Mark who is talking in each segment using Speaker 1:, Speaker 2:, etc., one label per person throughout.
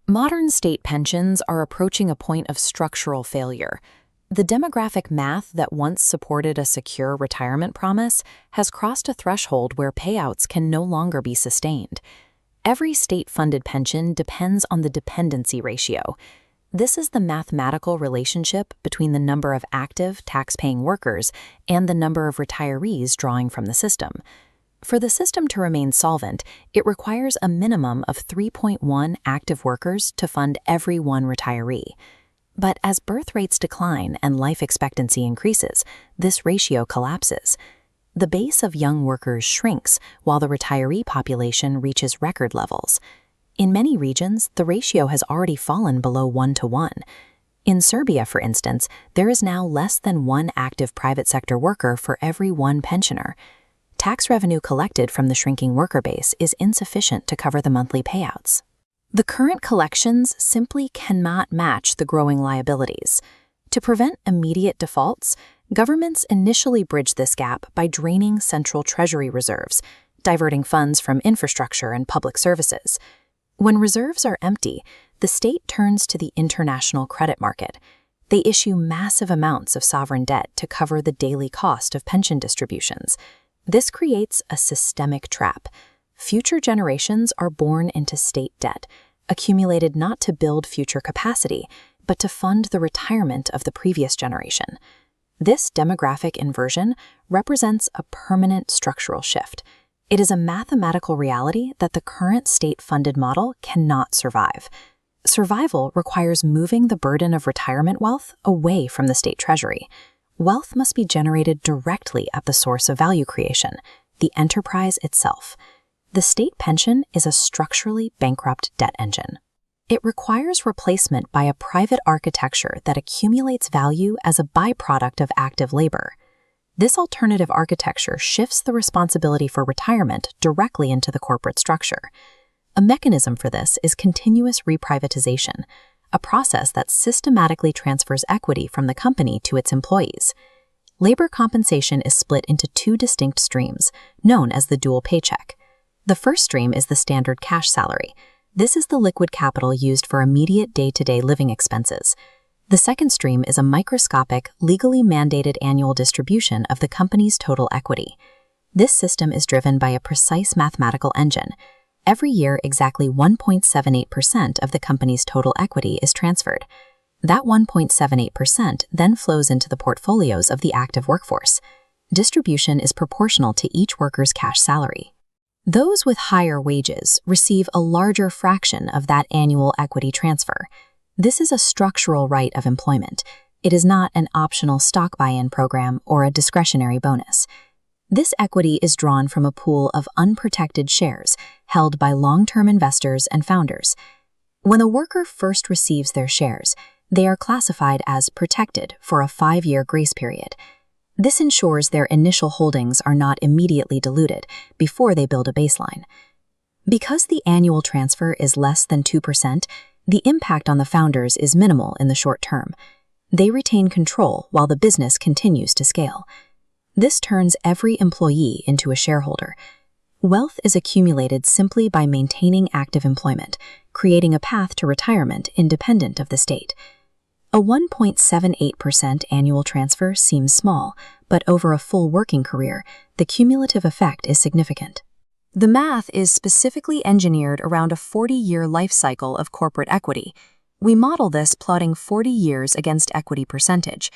Speaker 1: Modern state pensions are approaching a point of structural failure. The demographic math that once supported a secure retirement promise has crossed a threshold where payouts can no longer be sustained. Every state-funded pension depends on the dependency ratio. This is the mathematical relationship between the number of active, tax-paying workers and the number of retirees drawing from the system. For the system to remain solvent, it requires a minimum of 3.1 active workers to fund every one retiree. But as birth rates decline and life expectancy increases, this ratio collapses. The base of young workers shrinks while the retiree population reaches record levels. In many regions, the ratio has already fallen below 1:1. In Serbia, for instance, there is now less than one active private sector worker for every one pensioner. Tax revenue collected from the shrinking worker base is insufficient to cover the monthly payouts. The current collections simply cannot match the growing liabilities. To prevent immediate defaults, governments initially bridge this gap by draining central treasury reserves, diverting funds from infrastructure and public services. When reserves are empty, the state turns to the international credit market. They issue massive amounts of sovereign debt to cover the daily cost of pension distributions. This creates a systemic trap. Future generations are born into state debt, accumulated not to build future capacity, but to fund the retirement of the previous generation. This demographic inversion represents a permanent structural shift. It is a mathematical reality that the current state-funded model cannot survive. Survival requires moving the burden of retirement wealth away from the state treasury. Wealth must be generated directly at the source of value creation, the enterprise itself. The state pension is a structurally bankrupt debt engine. It requires replacement by a private architecture that accumulates value as a byproduct of active labor. This alternative architecture shifts the responsibility for retirement directly into the corporate structure. A mechanism for this is continuous reprivatization, a process that systematically transfers equity from the company to its employees. Labor compensation is split into two distinct streams, known as the dual paycheck. The first stream is the standard cash salary. This is the liquid capital used for immediate day-to-day living expenses. The second stream is a microscopic, legally mandated annual distribution of the company's total equity. This system is driven by a precise mathematical engine. Every year, exactly 1.78% of the company's total equity is transferred. That 1.78% then flows into the portfolios of the active workforce. Distribution is proportional to each worker's cash salary. Those with higher wages receive a larger fraction of that annual equity transfer. This is a structural right of employment. It is not an optional stock buy-in program or a discretionary bonus. This equity is drawn from a pool of unprotected shares held by long-term investors and founders. When a worker first receives their shares, they are classified as protected for a 5-year grace period. This ensures their initial holdings are not immediately diluted before they build a baseline. Because the annual transfer is less than 2%, the impact on the founders is minimal in the short term. They retain control while the business continues to scale. This turns every employee into a shareholder. Wealth is accumulated simply by maintaining active employment, creating a path to retirement independent of the state. A 1.78% annual transfer seems small, but over a full working career, the cumulative effect is significant. The math is specifically engineered around a 40-year life cycle of corporate equity. We model this plotting 40 years against equity percentage.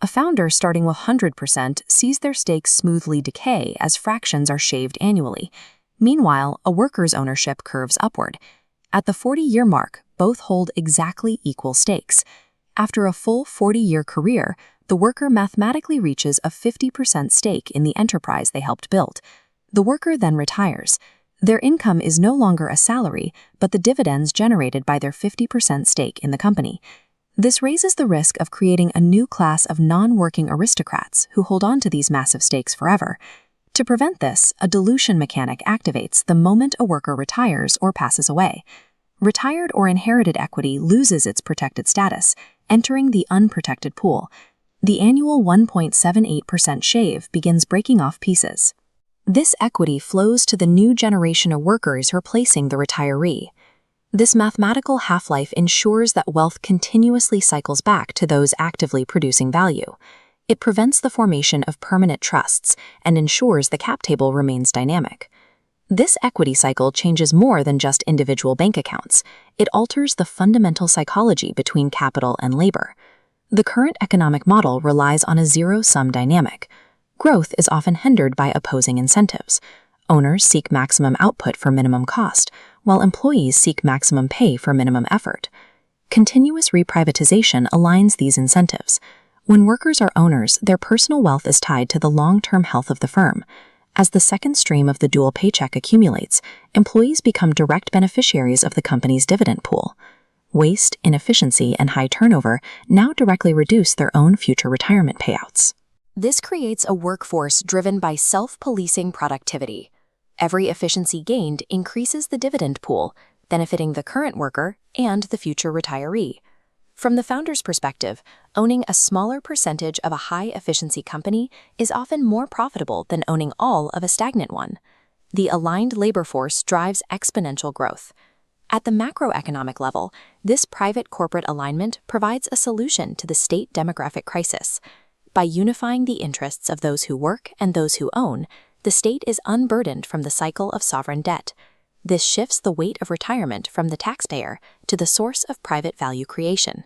Speaker 1: A founder starting with 100% sees their stakes smoothly decay as fractions are shaved annually. Meanwhile, a worker's ownership curves upward. At the 40-year mark, both hold exactly equal stakes. After a full 40-year career, the worker mathematically reaches a 50% stake in the enterprise they helped build. The worker then retires. Their income is no longer a salary, but the dividends generated by their 50% stake in the company. This raises the risk of creating a new class of non-working aristocrats who hold on to these massive stakes forever. To prevent this, a dilution mechanic activates the moment a worker retires or passes away. Retired or inherited equity loses its protected status, entering the unprotected pool. The annual 1.78% shave begins breaking off pieces. This equity flows to the new generation of workers replacing the retiree. This mathematical half-life ensures that wealth continuously cycles back to those actively producing value. It prevents the formation of permanent trusts and ensures the cap table remains dynamic. This equity cycle changes more than just individual bank accounts. It alters the fundamental psychology between capital and labor. The current economic model relies on a zero-sum dynamic. Growth is often hindered by opposing incentives. Owners seek maximum output for minimum cost, while employees seek maximum pay for minimum effort. Continuous reprivatization aligns these incentives. When workers are owners, their personal wealth is tied to the long-term health of the firm. As the second stream of the dual paycheck accumulates, employees become direct beneficiaries of the company's dividend pool. Waste, inefficiency, and high turnover now directly reduce their own future retirement payouts. This creates a workforce driven by self-policing productivity. Every efficiency gained increases the dividend pool, benefiting the current worker and the future retiree. From the founder's perspective, owning a smaller percentage of a high-efficiency company is often more profitable than owning all of a stagnant one. The aligned labor force drives exponential growth. At the macroeconomic level, this private corporate alignment provides a solution to the state demographic crisis. By unifying the interests of those who work and those who own, the state is unburdened from the cycle of sovereign debt. This shifts the weight of retirement from the taxpayer to the source of private value creation.